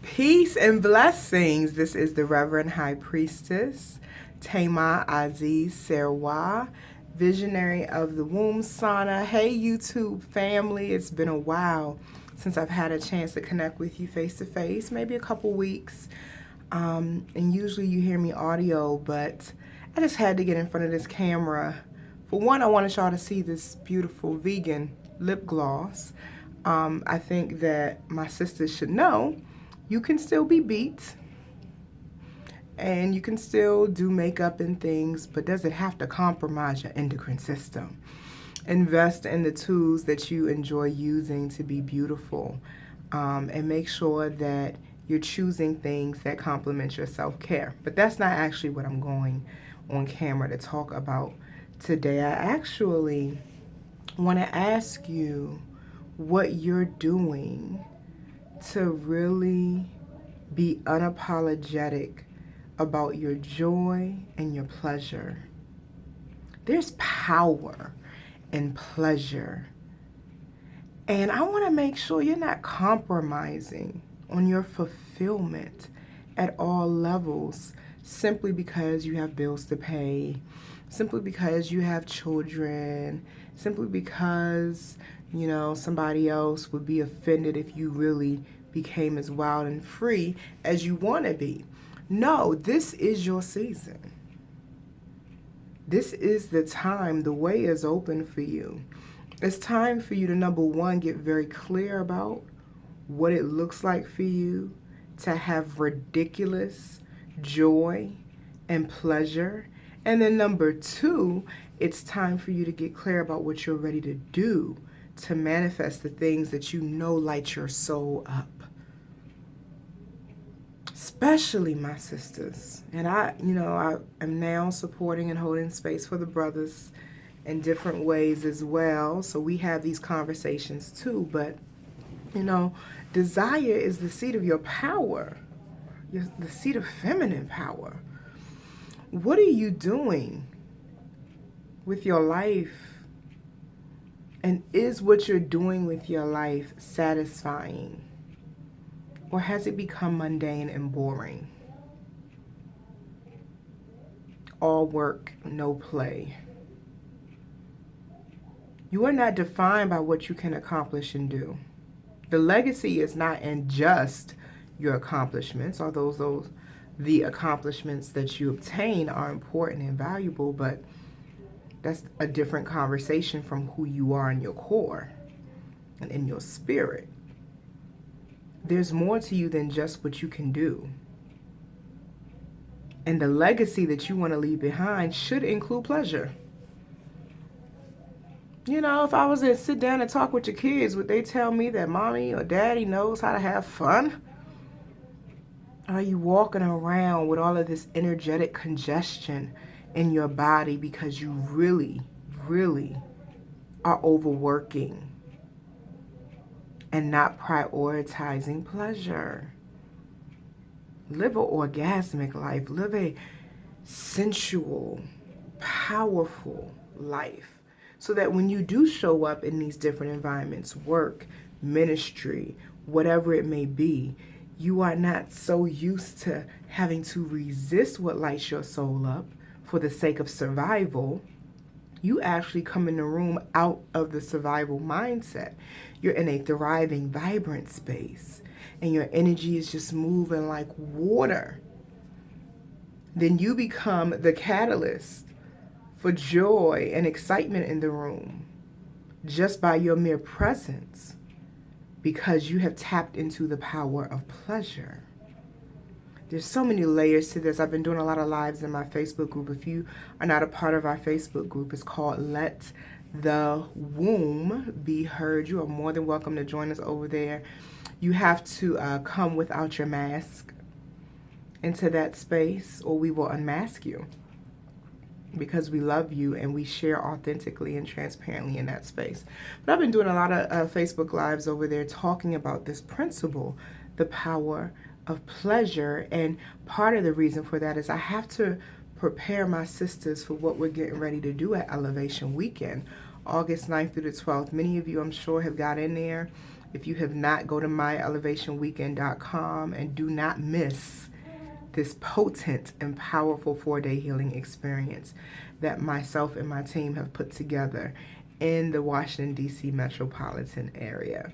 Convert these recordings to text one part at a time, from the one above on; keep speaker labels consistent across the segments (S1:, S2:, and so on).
S1: Peace and blessings. This is the Reverend High Priestess, Thema Aziz Serwa, visionary of the womb sauna. Hey, YouTube family. It's been a while since I've had a chance to connect with you face to face, maybe a couple weeks. And usually you hear me audio, but I just had to get in front of this camera. For one, I wanted y'all to see this beautiful vegan lip gloss. I think that my sisters should know you can still be beat and you can still do makeup and things, but does it have to compromise your endocrine system? Invest in the tools that you enjoy using to be beautiful, and make sure that you're choosing things that complement your self-care. But that's not actually what I'm going on camera to talk about today. I actually want to ask you what you're doing to really be unapologetic about your joy and your pleasure. There's power in pleasure. And I want to make sure you're not compromising on your fulfillment at all levels simply because you have bills to pay, simply because you have children, simply because, somebody else would be offended if you really became as wild and free as you want to be. No, this is your season. This is the time. The way is open for you. It's time for you to, number one, get very clear about what it looks like for you to have ridiculous joy and pleasure. And then number two, it's time for you to get clear about what you're ready to do to manifest the things that you know light your soul up. Especially my sisters. And I am now supporting and holding space for the brothers in different ways as well. So we have these conversations too. But, desire is the seat of your power, the seat of feminine power. What are you doing with your life? And is what you're doing with your life satisfying? Or has it become mundane and boring? All work, no play. You are not defined by what you can accomplish and do. The legacy is not in just your accomplishments, although the accomplishments that you obtain are important and valuable, but that's a different conversation from who you are in your core and in your spirit. There's more to you than just what you can do. And the legacy that you want to leave behind should include pleasure. If I was to sit down and talk with your kids, would they tell me that mommy or daddy knows how to have fun? Are you walking around with all of this energetic congestion in your body because you really, really are overworking and not prioritizing pleasure? Live an orgasmic life. Live a sensual, powerful life. So that when you do show up in these different environments, work, ministry, whatever it may be, you are not so used to having to resist what lights your soul up for the sake of survival. You actually come in the room out of the survival mindset. You're in a thriving, vibrant space, and your energy is just moving like water. Then you become the catalyst for joy and excitement in the room just by your mere presence, because you have tapped into the power of pleasure. There's so many layers to this. I've been doing a lot of lives in my Facebook group. If you are not a part of our Facebook group, it's called Let the Womb Be Heard. You are more than welcome to join us over there. You have to come without your mask into that space, or we will unmask you, because we love you and we share authentically and transparently in that space. But I've been doing a lot of Facebook Lives over there talking about this principle, the power of pleasure. And part of the reason for that is I have to prepare my sisters for what we're getting ready to do at Elevation Weekend, August 9th through the 12th. Many of you, I'm sure, have got in there. If you have not, go to myelevationweekend.com and do not miss this potent and powerful 4-day healing experience that myself and my team have put together in the Washington, D.C. metropolitan area.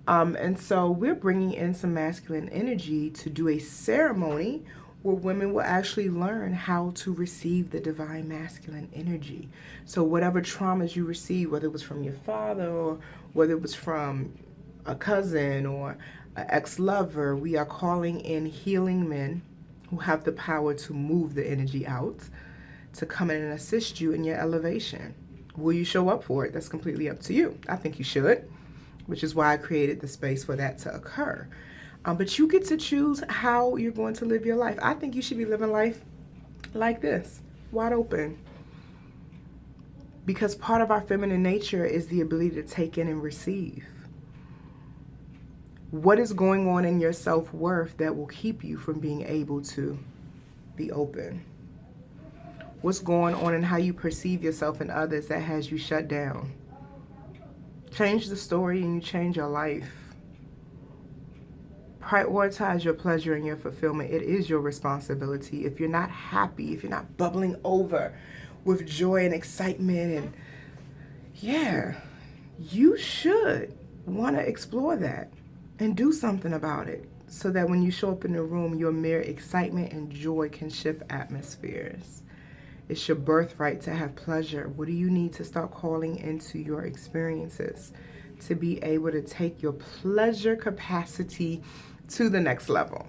S1: And so we're bringing in some masculine energy to do a ceremony where women will actually learn how to receive the divine masculine energy. So whatever traumas you receive, whether it was from your father or whether it was from a cousin or an ex-lover, we are calling in healing men who have the power to move the energy out to come in and assist you in your elevation. Will you show up for it? That's completely up to you. I think you should, which is why I created the space for that to occur. But you get to choose how you're going to live your life. I think you should be living life like this, wide open. Because part of our feminine nature is the ability to take in and receive. What is going on in your self-worth that will keep you from being able to be open? What's going on in how you perceive yourself and others that has you shut down? Change the story and you change your life. Prioritize your pleasure and your fulfillment. It is your responsibility. If you're not happy, if you're not bubbling over with joy and excitement, and yeah, you should want to explore that and do something about it so that when you show up in the room, your mere excitement and joy can shift atmospheres. It's your birthright to have pleasure. What do you need to start calling into your experiences to be able to take your pleasure capacity to the next level?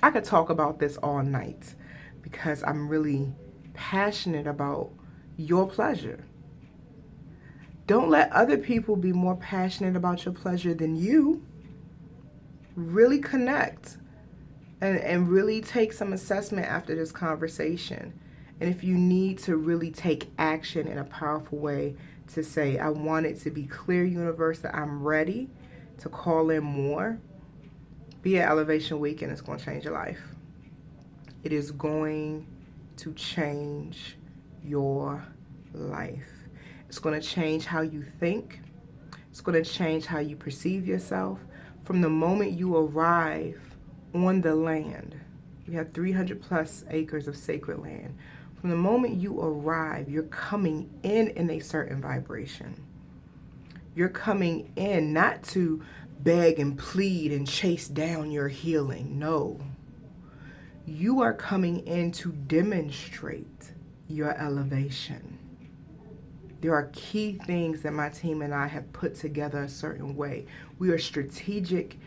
S1: I could talk about this all night because I'm really passionate about your pleasure. Don't let other people be more passionate about your pleasure than you. Really connect and really take some assessment after this conversation. And if you need to really take action in a powerful way to say, I want it to be clear, universe, that I'm ready to call in more, be at Elevation Weekend. It's going to change your life. It is going to change your life. It's going to change how you think. It's going to change how you perceive yourself. From the moment you arrive on the land, we have 300 plus acres of sacred land. From the moment you arrive, you're coming in a certain vibration. You're coming in not to beg and plead and chase down your healing. No. You are coming in to demonstrate your elevation. There are key things that my team and I have put together a certain way. We are strategic,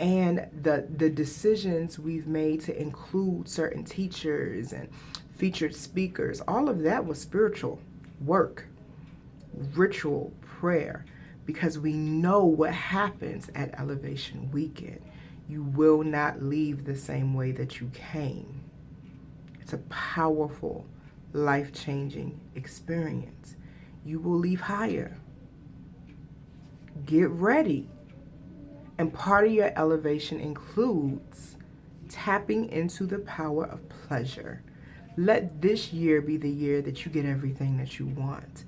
S1: and the decisions we've made to include certain teachers and featured speakers, all of that was spiritual work, ritual, prayer, because we know what happens at Elevation Weekend. You will not leave the same way that you came. It's a powerful, life-changing experience. You will leave higher. Get ready. And part of your elevation includes tapping into the power of pleasure. Let this year be the year that you get everything that you want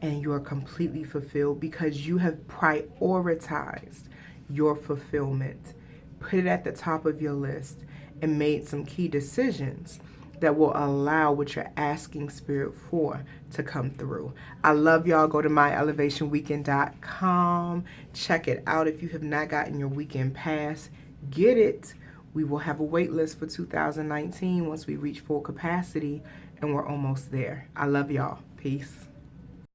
S1: and you are completely fulfilled because you have prioritized your fulfillment, put it at the top of your list, and made some key decisions that will allow what you're asking Spirit for to come through. I love y'all. Go to myelevationweekend.com. Check it out. If you have not gotten your weekend pass, get it. We will have a wait list for 2019 once we reach full capacity, and we're almost there. I love y'all. Peace.